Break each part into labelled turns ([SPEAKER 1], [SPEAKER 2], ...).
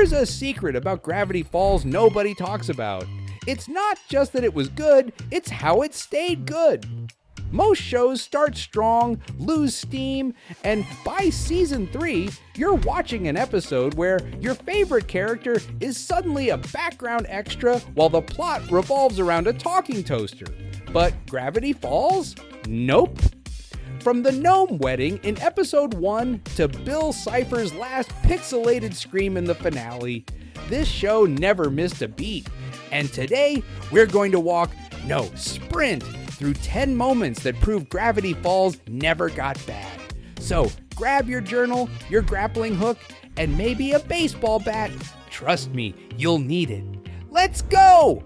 [SPEAKER 1] Here's a secret about Gravity Falls nobody talks about. It's not just that it was good, it's how it stayed good. Most shows start strong, lose steam, and by season 3, you're watching an episode where your favorite character is suddenly a background extra while the plot revolves around a talking toaster. But Gravity Falls? Nope. From the gnome wedding in episode 1 to Bill Cipher's last pixelated scream in the finale, this show never missed a beat. And today, we're going to sprint through 10 moments that prove Gravity Falls never got bad. So grab your journal, your grappling hook, and maybe a baseball bat. Trust me, you'll need it. Let's go!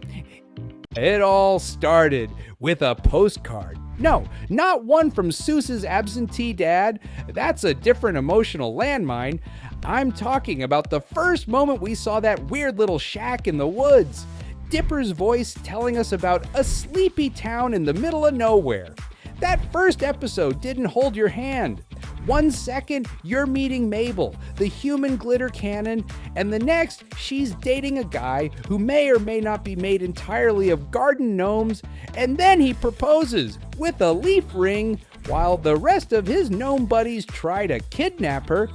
[SPEAKER 1] It all started with a postcard. No, not one from Seuss's absentee dad. That's a different emotional landmine. I'm talking about the first moment we saw that weird little shack in the woods. Dipper's voice telling us about a sleepy town in the middle of nowhere. That first episode didn't hold your hand. 1 second, you're meeting Mabel, the human glitter cannon, and the next, she's dating a guy who may or may not be made entirely of garden gnomes, and then he proposes with a leaf ring while the rest of his gnome buddies try to kidnap her.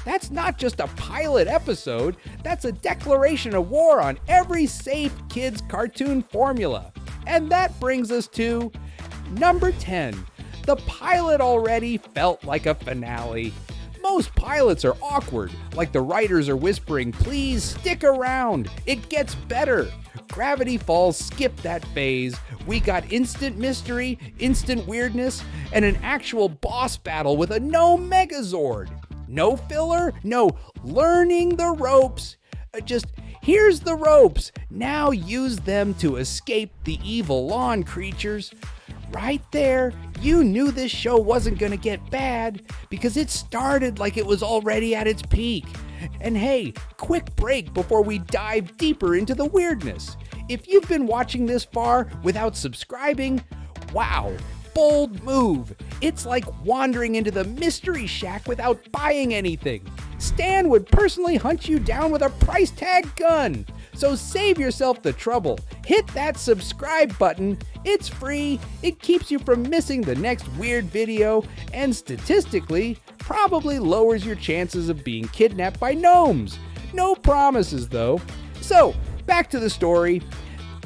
[SPEAKER 1] That's not just a pilot episode, that's a declaration of war on every safe kids cartoon formula. And that brings us to number 10. The pilot already felt like a finale. Most pilots are awkward, like the writers are whispering, please stick around, it gets better. Gravity Falls skipped that phase. We got instant mystery, instant weirdness, and an actual boss battle with a gnome megazord. No filler, no learning the ropes. Just here's the ropes. Now use them to escape the evil lawn creatures. Right there, you knew this show wasn't gonna get bad because it started like it was already at its peak. And hey, quick break before we dive deeper into the weirdness. If you've been watching this far without subscribing, wow. Bold move. It's like wandering into the mystery shack without buying anything. Stan would personally hunt you down with a price tag gun. So save yourself the trouble. Hit that subscribe button. It's free. It keeps you from missing the next weird video and statistically probably lowers your chances of being kidnapped by gnomes. No promises though. So back to the story.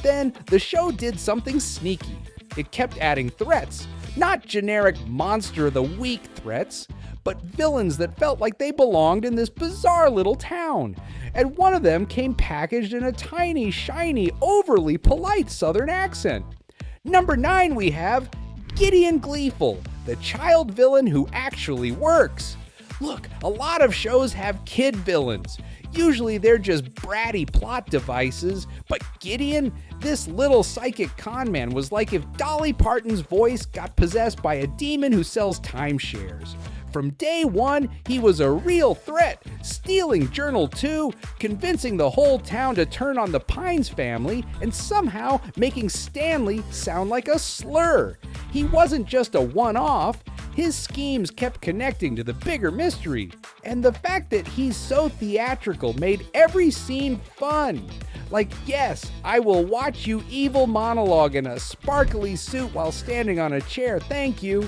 [SPEAKER 1] Then the show did something sneaky. It kept adding threats, not generic monster of the week threats, but villains that felt like they belonged in this bizarre little town. And one of them came packaged in a tiny, shiny, overly polite southern accent. Number 9 we have Gideon Gleeful, the child villain who actually works. Look, a lot of shows have kid villains. Usually they're just bratty plot devices, but Gideon, this little psychic con man, was like if Dolly Parton's voice got possessed by a demon who sells timeshares. From day one, he was a real threat, stealing Journal 2, convincing the whole town to turn on the Pines family, and somehow making Stanley sound like a slur. He wasn't just a one-off. His schemes kept connecting to the bigger mystery, and the fact that he's so theatrical made every scene fun. Like, yes, I will watch you evil monologue in a sparkly suit while standing on a chair, thank you.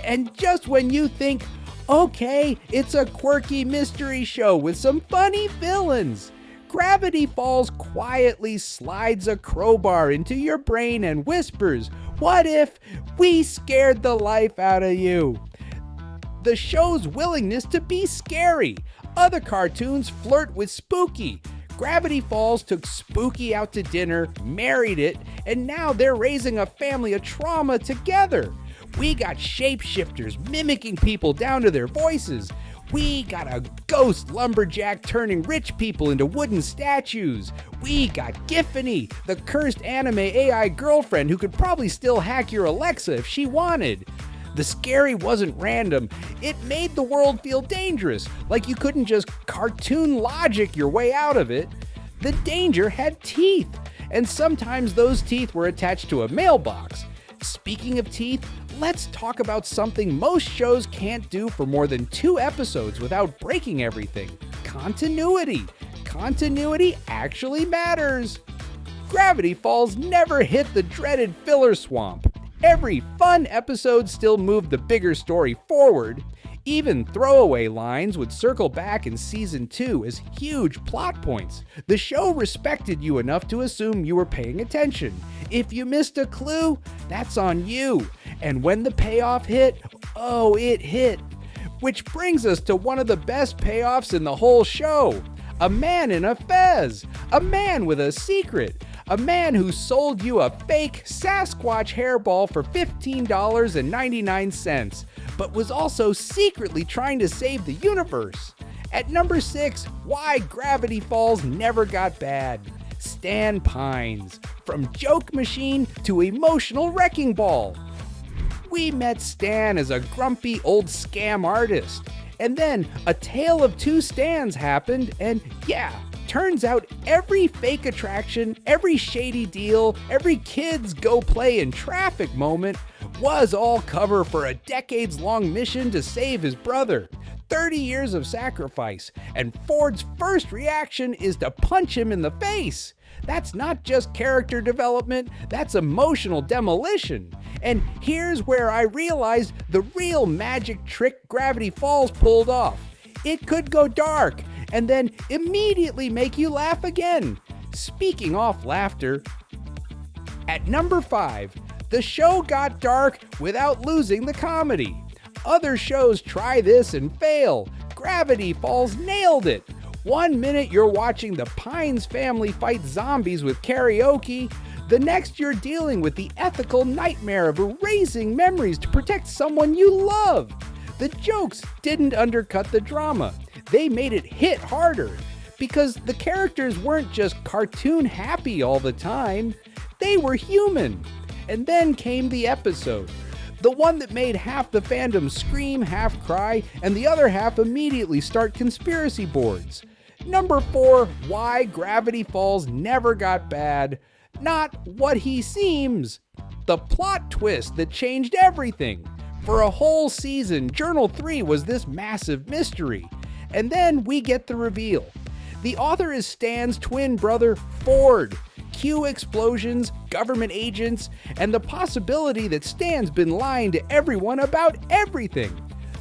[SPEAKER 1] And just when you think, okay, it's a quirky mystery show with some funny villains, Gravity Falls quietly slides a crowbar into your brain and whispers, what if we scared the life out of you? The show's willingness to be scary. Other cartoons flirt with spooky. Gravity Falls took spooky out to dinner, married it, and now they're raising a family of trauma together. We got shapeshifters mimicking people down to their voices. We got a ghost lumberjack turning rich people into wooden statues. We got Giffany, the cursed anime AI girlfriend who could probably still hack your Alexa if she wanted. The scary wasn't random. It made the world feel dangerous, like you couldn't just cartoon logic your way out of it. The danger had teeth, and sometimes those teeth were attached to a mailbox. Speaking of teeth, let's talk about something most shows can't do for more than 2 episodes without breaking everything. Continuity. continuity actually matters. Gravity Falls never hit the dreaded filler swamp. Every fun episode still moved the bigger story forward. Even throwaway lines would circle back in season 2 as huge plot points. The show respected you enough to assume you were paying attention. If you missed a clue, that's on you. And when the payoff hit, oh, it hit. Which brings us to one of the best payoffs in the whole show. A man in a fez. A man with a secret. A man who sold you a fake Sasquatch hairball for $15.99, but was also secretly trying to save the universe. At number 6, why Gravity Falls never got bad. Stan Pines. From joke machine to emotional wrecking ball. We met Stan as a grumpy old scam artist. And then a tale of two Stans happened, and yeah, turns out every fake attraction, every shady deal, every kids go play in traffic moment was all cover for a decades-long mission to save his brother. 30 years of sacrifice, and Ford's first reaction is to punch him in the face. That's not just character development, that's emotional demolition. And here's where I realized the real magic trick Gravity Falls pulled off. It could go dark, and then immediately make you laugh again. Speaking off laughter, at number 5, the show got dark without losing the comedy. Other shows try this and fail. Gravity Falls nailed it. 1 minute you're watching the Pines family fight zombies with karaoke. The next you're dealing with the ethical nightmare of erasing memories to protect someone you love. The jokes didn't undercut the drama. They made it hit harder because the characters weren't just cartoon happy all the time. They were human. And then came the episode. The one that made half the fandom scream, half cry, and the other half immediately start conspiracy boards. Number 4, why Gravity Falls never got bad. Not what he seems. The plot twist that changed everything. For a whole season, Journal 3 was this massive mystery. And then we get the reveal. The author is Stan's twin brother, Ford. Cue explosions, government agents, and the possibility that Stan's been lying to everyone about everything.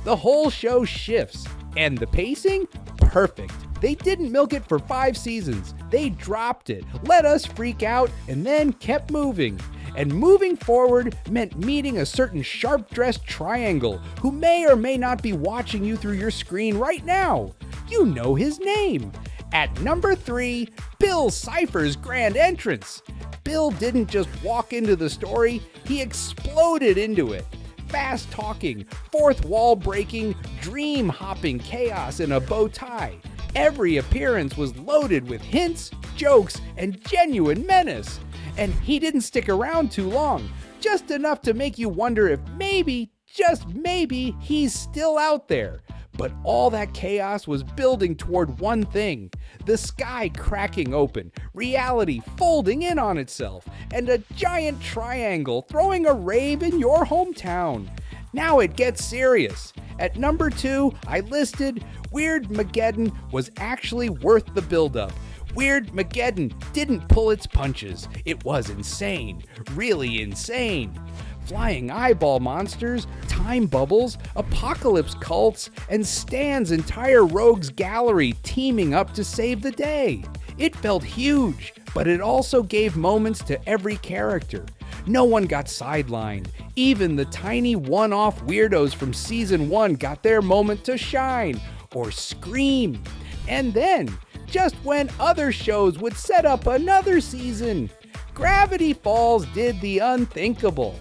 [SPEAKER 1] The whole show shifts. And the pacing? Perfect. They didn't milk it for 5 seasons. They dropped it, let us freak out, and then kept moving. And moving forward meant meeting a certain sharp-dressed triangle who may or may not be watching you through your screen right now. You know his name. At number 3, Bill Cipher's grand entrance. Bill didn't just walk into the story, he exploded into it. Fast-talking, fourth wall breaking, dream-hopping chaos in a bow tie. Every appearance was loaded with hints, jokes, and genuine menace. And he didn't stick around too long, just enough to make you wonder if maybe, just maybe, he's still out there. But all that chaos was building toward one thing, the sky cracking open, reality folding in on itself, and a giant triangle throwing a rave in your hometown. Now it gets serious. At number 2, I listed Weirdmageddon was actually worth the buildup. Weirdmageddon didn't pull its punches. It was insane, really insane. Flying eyeball monsters, time bubbles, apocalypse cults, and Stan's entire rogues gallery teaming up to save the day. It felt huge, but it also gave moments to every character. No one got sidelined. Even the tiny one-off weirdos from season 1 got their moment to shine or scream. And then, just when other shows would set up another season, Gravity Falls did the unthinkable.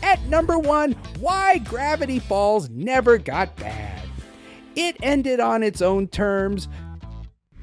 [SPEAKER 1] At number 1, why Gravity Falls never got bad. It ended on its own terms.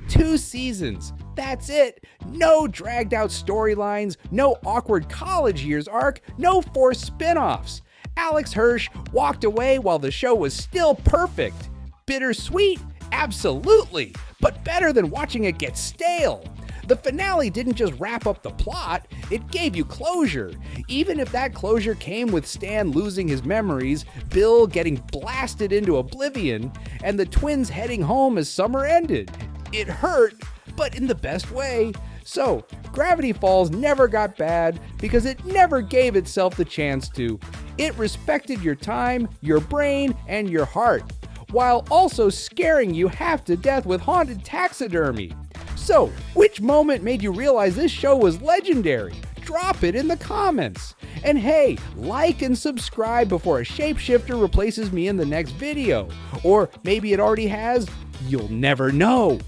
[SPEAKER 1] 2 seasons. That's it. No dragged out storylines, no awkward college years arc, no forced spin-offs. Alex Hirsch walked away while the show was still perfect. Bittersweet? Absolutely. But better than watching it get stale. The finale didn't just wrap up the plot, it gave you closure. Even if that closure came with Stan losing his memories, Bill getting blasted into oblivion, and the twins heading home as summer ended. It hurt, but in the best way. So, Gravity Falls never got bad because it never gave itself the chance to. It respected your time, your brain, and your heart, while also scaring you half to death with haunted taxidermy. So, which moment made you realize this show was legendary? Drop it in the comments. And hey, like and subscribe before a shapeshifter replaces me in the next video. Or maybe it already has. You'll never know.